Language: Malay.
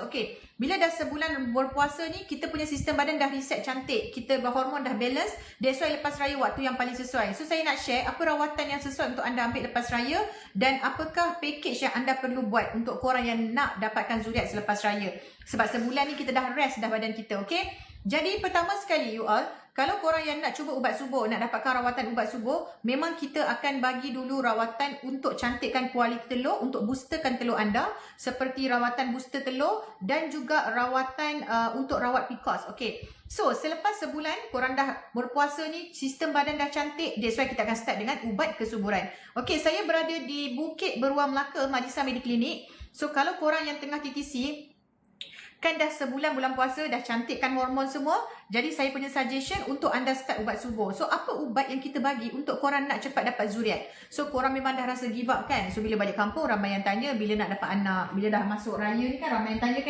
Okey, bila dah sebulan berpuasa ni, kita punya sistem badan dah reset cantik. Kita berhormon dah balance. That's why lepas raya waktu yang paling sesuai. So saya nak share apa rawatan yang sesuai untuk anda ambil lepas raya dan apakah package yang anda perlu buat untuk korang yang nak dapatkan zuriat selepas raya. Sebab sebulan ni kita dah rest dah badan kita, okey? Jadi pertama sekali you all, kalau korang yang nak cuba ubat subuh, nak dapatkan rawatan ubat subuh, memang kita akan bagi dulu rawatan untuk cantikkan kualiti telur, untuk boosterkan telur anda, seperti rawatan booster telur dan juga rawatan untuk rawat PCOS. Okey. So, selepas sebulan korang dah berpuasa ni, sistem badan dah cantik, that's why kita akan start dengan ubat kesuburan. Okey, saya berada di Bukit Beruang Melaka, Madisa Mediclinic. So, kalau korang yang tengah TTC, kan dah sebulan bulan puasa, dah cantikkan hormon semua. Jadi saya punya suggestion untuk anda start ubat subuh. So apa ubat yang kita bagi untuk korang nak cepat dapat zuriat? So korang memang dah rasa give up kan? So bila balik kampung ramai yang tanya bila nak dapat anak. Bila dah masuk raya ni kan ramai yang tanya kan?